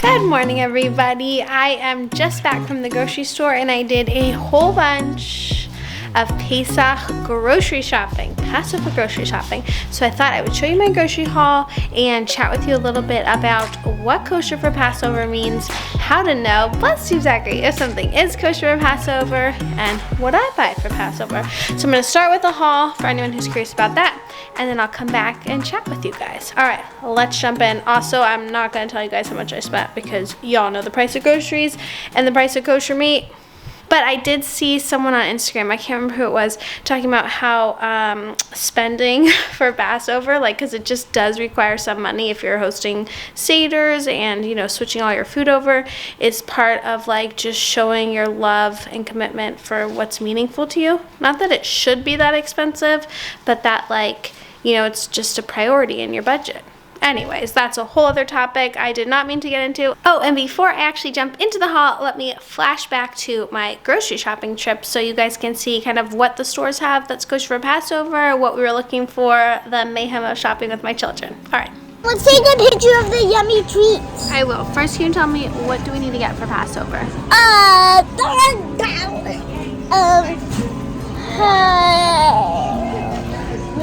Good morning, everybody. I am just back from the grocery store and I did a whole bunch of Pesach grocery shopping, Passover grocery shopping. So I thought I would show you my grocery haul and chat with you a little bit about what kosher for Passover means, how to know, plus exactly if something is kosher for Passover, and what I buy for Passover. So I'm going to start with the haul for anyone who's curious about that, and then I'll come back and chat with you guys. All right, let's jump in. Also, I'm not going to tell you guys how much I spent because y'all know the price of groceries and the price of kosher meat. But I did see someone on Instagram, I can't remember who it was, talking about how spending for Passover, like, because it just does require some money if you're hosting Seders and, you know, switching all your food over, is part of, like, just showing your love and commitment for what's meaningful to you. Not that it should be that expensive, but that, like, you know, it's just a priority in your budget. Anyways, that's a whole other topic I did not mean to get into. Oh, and before I actually jump into the haul, let me flash back to my grocery shopping trip so you guys can see kind of what the stores have that's kosher for Passover, what we were looking for, the mayhem of shopping with my children. All right. Let's take a picture of the yummy treats. I will. First, can you tell me what do we need to get for Passover?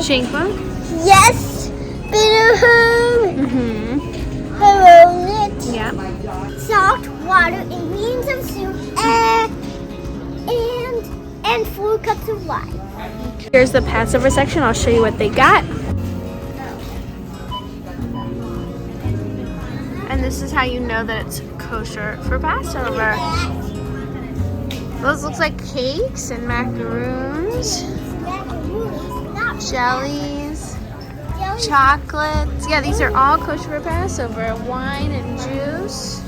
Shank bone? Yes. Yeah. Salt, water, ingredients of soup, and 4 cups of wine. Here's the Passover section. I'll show you what they got. And this is how you know that it's kosher for Passover. Those looks like cakes and macaroons, jellies, chocolates. Yeah, these are all kosher for Passover. Wine and juice.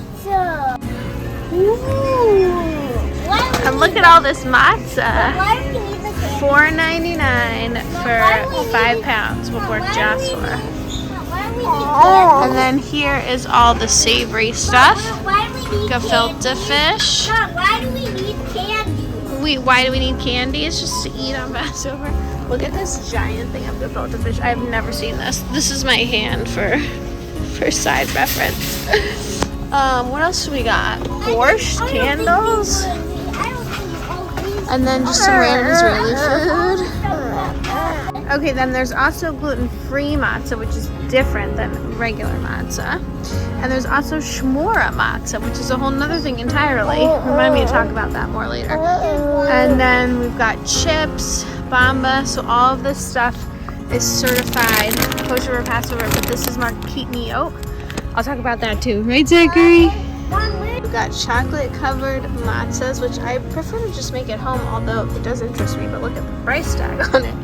And look at all this matzah. $4.99 for 5 pounds will work just for. And then here is all the savory stuff. Gefilte fish. Why do we need candy? Why do we need candy? It's just to eat on Passover. Look at this giant thing of gefilte fish. I've never seen this. This is my hand for side reference. What else do we got? Borscht, candles, and then just some random Israeli food. Okay, then there's also gluten-free matzah, which is different than regular matzah. And there's also shmura matzah, which is a whole nother thing entirely. Remind me to talk about that more later. And then we've got chips, bamba, so all of this stuff is certified kosher for Passover, but this is marked Kitniyot. I'll talk about that too. Right, Zachary? We've got chocolate-covered matzahs, which I prefer to just make at home, although it does interest me, but look at the price tag on it.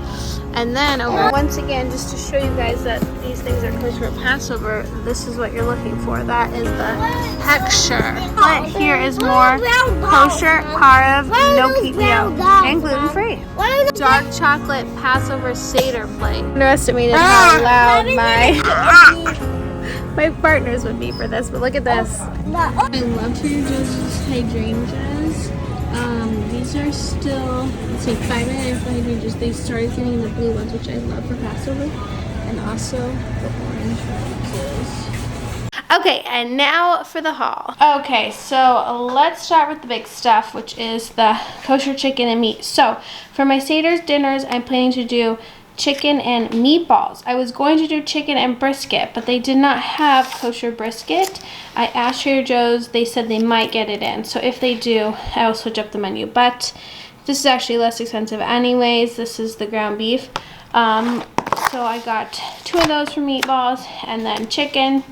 And then, once again, just to show you guys that these things are kosher for Passover, this is what you're looking for. That is the Kosher. But here is more kosher, harav, no kitniyot, and gluten-free. Dark chocolate Passover Seder plate. Underestimated how loud my partners would be for this, but look at this. I love Trader Joe's hydrangeas. These are still, let's see, $5.99 for hydrangeas. They started getting the blue ones, which I love for Passover, and also the orange ones. Okay, and now for the haul. Okay, so let's start with the big stuff, which is the kosher chicken and meat. So for my Seder's dinners, I'm planning to do chicken and meatballs. I was going to do chicken and brisket, but they did not have kosher brisket. I asked Trader Joe's, they said they might get it in. So if they do, I will switch up the menu. But this is actually less expensive anyways. This is the ground beef. So I got 2 of those for meatballs and then chicken.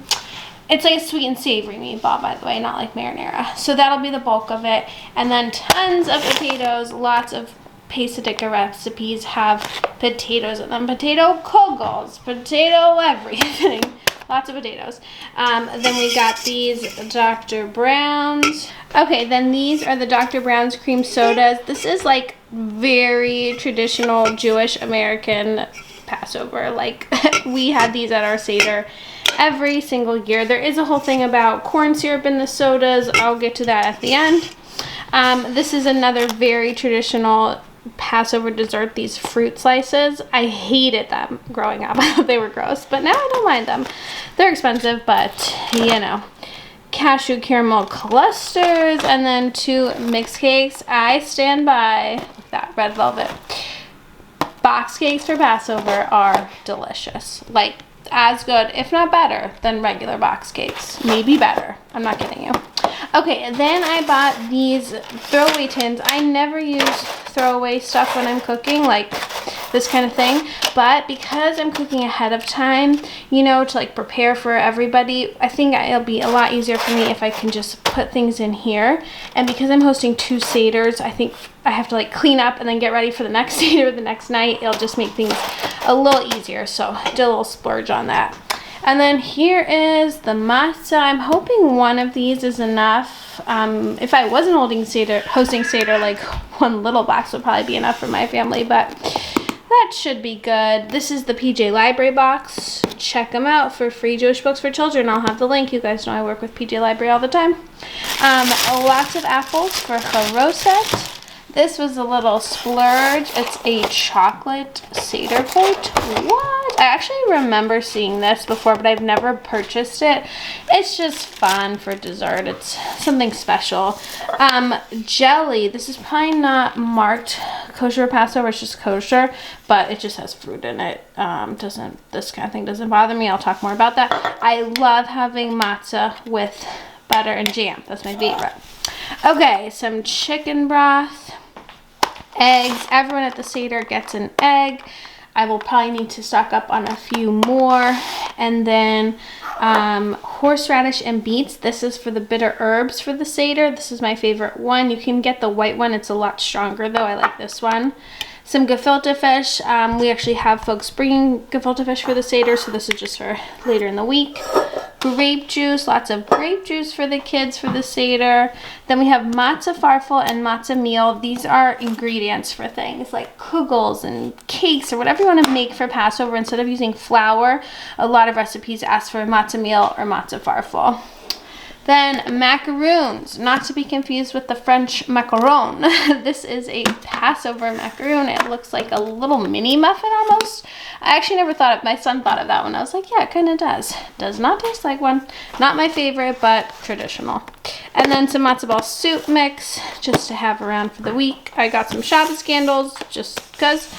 It's like a sweet and savory meatball, by the way, not like marinara. So that'll be the bulk of it. And then tons of potatoes, lots of Pesach recipes have potatoes in them. Potato kugels, potato everything. Lots of potatoes. Then we got these Dr. Brown's. Okay, then these are the Dr. Brown's cream sodas. This is like very traditional Jewish American Passover. Like we had these at our Seder every single year. There is a whole thing about corn syrup in the sodas. I'll get to that at the end. This is another very traditional Passover dessert, these fruit slices. I hated them growing up. I thought they were gross, but now I don't mind them. They're expensive, but you know, cashew caramel clusters, and then 2 mixed cakes. I stand by that red velvet. Box cakes for Passover are delicious. Like, as good, if not better, than regular box cakes. Maybe better. I'm not kidding you. Okay, and then I bought these throwaway tins. I never use throwaway stuff when I'm cooking, like this kind of thing. But because I'm cooking ahead of time, you know, to like prepare for everybody, I think it'll be a lot easier for me if I can just put things in here. And because I'm hosting 2 Seders, I think I have to like clean up and then get ready for the next Seder the next night. It'll just make things a little easier. So I did a little splurge on that. And then here is the matzah. I'm hoping one of these is enough. If I wasn't hosting Seder, like 1 little box would probably be enough for my family, but that should be good. This is the PJ Library box. Check them out for free Jewish books for children. I'll have the link. You guys know I work with PJ Library all the time. Lots of apples for charoset. This was a little splurge. It's a chocolate Seder plate. What? I actually remember seeing this before, but I've never purchased it. It's just fun for dessert. It's something special. Jelly. This is probably not marked kosher Passover. It's just kosher, but it just has fruit in it. This kind of thing doesn't bother me. I'll talk more about that. I love having matzah with butter and jam. That's my favorite. Okay, some chicken broth. Eggs. Everyone at the Seder gets an egg. I will probably need to stock up on a few more. And then horseradish and beets. This is for the bitter herbs for the Seder. This is my favorite one. You can get the white one. It's a lot stronger though. I like this one. Some gefilte fish. We actually have folks bringing gefilte fish for the Seder, so this is just for later in the week. Grape juice, lots of grape juice for the kids for the Seder. Then we have matzah farfel and matzah meal. These are ingredients for things like kugels and cakes or whatever you want to make for Passover. Instead of using flour, a lot of recipes ask for matzah meal or matzah farfel. Then macaroons, not to be confused with the French macaron. This is a Passover macaroon. It looks like a little mini muffin almost. I actually never thought of, my son thought of that one. I was like, yeah, it kind of does. Does not taste like one. Not my favorite, but traditional. And then some matzo ball soup mix, just to have around for the week. I got some Shabbos candles, just because.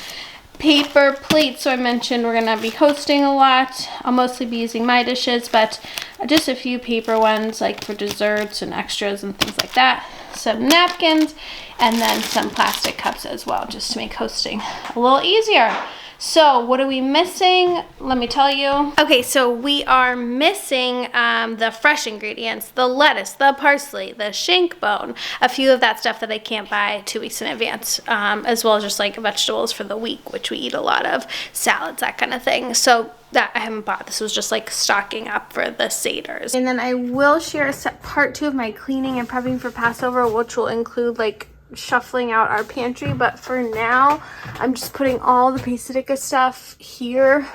Paper plates, so I mentioned we're gonna be hosting a lot. I'll mostly be using my dishes, but just a few paper ones like for desserts and extras and things like that. Some napkins, and then some plastic cups as well, just to make hosting a little easier. So what are we missing? Let me tell you. Okay, so we are missing the fresh ingredients, the lettuce, the parsley, the shank bone, a few of that stuff that I can't buy 2 weeks in advance, as well as just like vegetables for the week, which we eat a lot of, salads, that kind of thing. So that I haven't bought. This was just like stocking up for the Seders. And then I will share part 2 of my cleaning and prepping for Passover, which will include like shuffling out our pantry, but for now I'm just putting all the Pasadika stuff here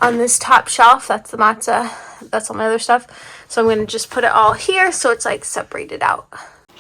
on this top shelf. That's the matzah, that's all my other stuff, so I'm going to just put it all here so it's like separated out.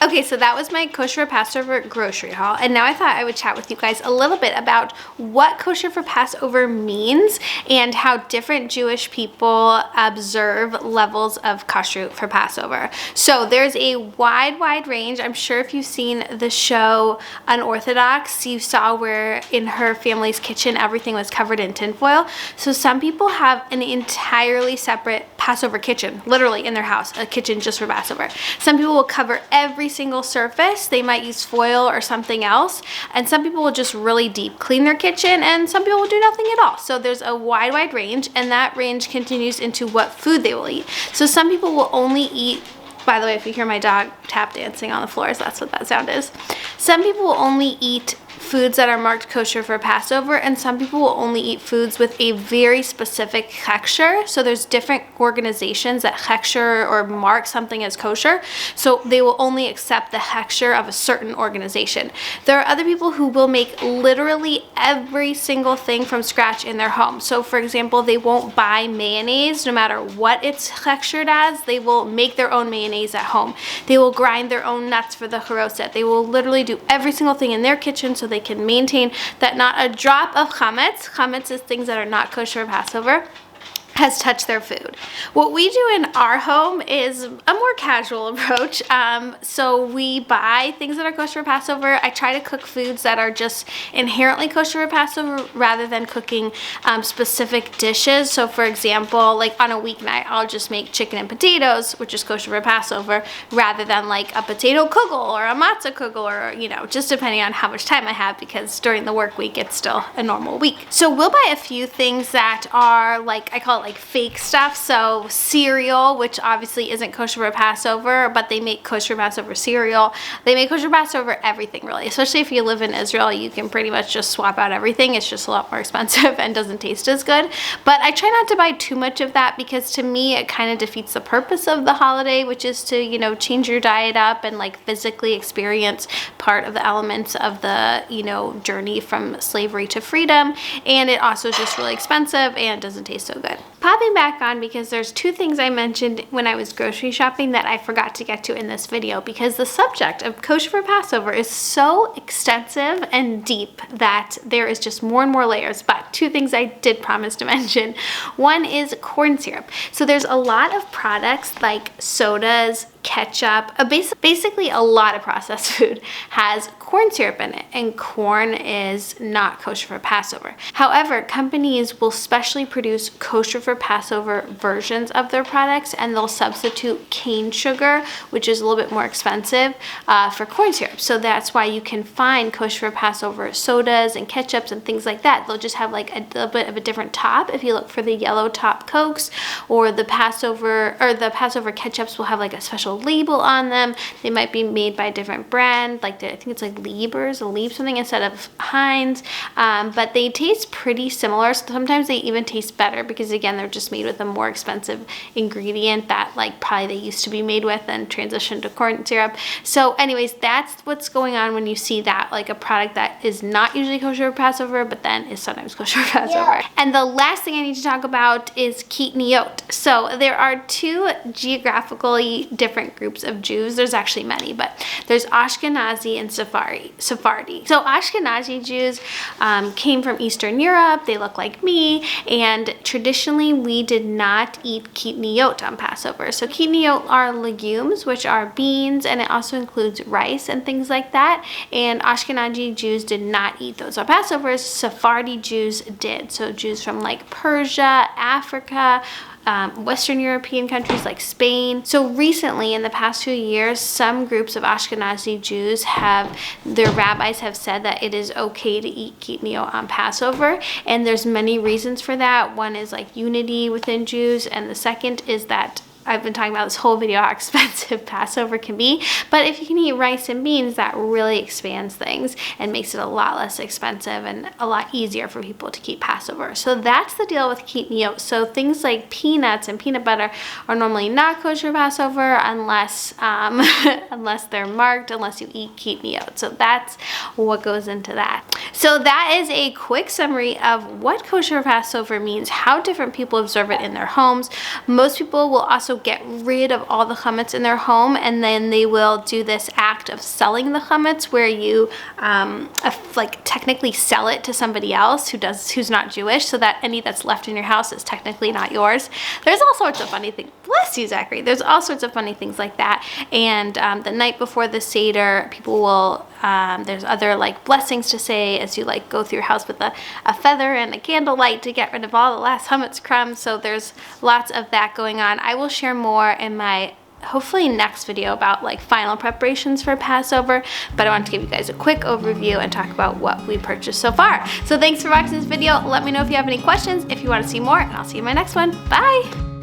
Okay, so that was my Kosher Passover grocery haul, and now I thought I would chat with you guys a little bit about what Kosher for Passover means and how different Jewish people observe levels of kashrut for Passover. So there's a wide range. I'm sure if you've seen the show Unorthodox, you saw where in her family's kitchen everything was covered in tinfoil. So some people have an entirely separate Passover kitchen, literally in their house, a kitchen just for Passover. Some people will cover every single surface. They might use foil or something else, and some people will just really deep clean their kitchen, and some people will do nothing at all. So there's a wide range, and that range continues into what food they will eat. So some people will only eat, by the way, if you hear my dog tap dancing on the floors, that's what that sound is. Some people will only eat foods that are marked kosher for Passover, and some people will only eat foods with a very specific hechsher. So there's different organizations that hechsher or mark something as kosher, so they will only accept the hechsher of a certain organization. There are other people who will make literally every single thing from scratch in their home. So for example, they won't buy mayonnaise no matter what it's hechshered as. They will make their own mayonnaise at home. They will grind their own nuts for the charoset. They will literally do every single thing in their kitchen so they can maintain that not a drop of chametz. Chametz is things that are not kosher Passover. has touched their food. What we do in our home is a more casual approach. So we buy things that are kosher for Passover. I try to cook foods that are just inherently kosher for Passover rather than cooking specific dishes. So for example, like on a weeknight, I'll just make chicken and potatoes, which is kosher for Passover, rather than like a potato kugel or a matzah kugel, or, you know, just depending on how much time I have, because during the work week, it's still a normal week. So we'll buy a few things that are like, I call it like fake stuff. So cereal, which obviously isn't kosher for Passover, but they make kosher Passover cereal. They make kosher Passover everything, really. Especially if you live in Israel, you can pretty much just swap out everything. It's just a lot more expensive and doesn't taste as good. But I try not to buy too much of that, because to me it kind of defeats the purpose of the holiday, which is to, you know, change your diet up and like physically experience part of the elements of the, you know, journey from slavery to freedom. And it also is just really expensive and doesn't taste so good. Popping back on, because there's two things I mentioned when I was grocery shopping that I forgot to get to in this video, because the subject of kosher for Passover is so extensive and deep that there is just more and more layers. But two things I did promise to mention. One is corn syrup. So there's a lot of products like sodas, ketchup, basically a lot of processed food has corn syrup in it, and corn is not kosher for Passover. However, companies will specially produce kosher for Passover versions of their products, and they'll substitute cane sugar, which is a little bit more expensive, for corn syrup. So that's why you can find kosher for Passover sodas and ketchups and things like that. They'll just have like a little bit of a different top. If you look for the yellow top Cokes, or the Passover ketchups will have like a special label on them. They might be made by a different brand, like I think it's like Liebers, something instead of Heinz, but they taste pretty similar. So sometimes they even taste better, because again, they're just made with a more expensive ingredient that like probably they used to be made with and transitioned to corn syrup. So anyways, that's what's going on when you see that, like a product that is not usually kosher for Passover, but then is sometimes kosher for Passover. Yeah. And the last thing I need to talk about is Kitniyot. So there are two geographically different groups of Jews. There's actually many, but there's Ashkenazi and Sephardi. So Ashkenazi Jews came from Eastern Europe. They look like me, and traditionally we did not eat Kitniyot on Passover. So Kitniyot are legumes, which are beans, and it also includes rice and things like that. And Ashkenazi Jews did not eat those on Passover. Sephardi Jews did. So Jews from like Persia, Africa, Western European countries like Spain. So recently, in the past few years, some groups of Ashkenazi Jews their rabbis have said that it is okay to eat Kitniyot on Passover, and there's many reasons for that. One is like unity within Jews, and the second is that I've been talking about this whole video how expensive Passover can be, but if you can eat rice and beans, that really expands things and makes it a lot less expensive and a lot easier for people to keep Passover. So that's the deal with Kitniyot. So things like peanuts and peanut butter are normally not kosher Passover unless unless they're marked, unless you eat Kitniyot. So that's what goes into that. So that is a quick summary of what kosher Passover means, how different people observe it in their homes. Most people will also get rid of all the chametz in their home, and then they will do this act of selling the chametz, where you like technically sell it to somebody else who's not Jewish, so that any that's left in your house is technically not yours. There's all sorts of funny things. Bless you, Zachary. There's all sorts of funny things like that. And the night before the Seder, people will there's other like blessings to say as you like go through your house with a feather and a candlelight to get rid of all the last chametz crumbs. So there's lots of that going on. I will share more in my hopefully next video about like final preparations for Passover, but I want to give you guys a quick overview and talk about what we purchased so far. So thanks for watching this video. Let me know if you have any questions, if you want to see more, and I'll see you in my next one. Bye!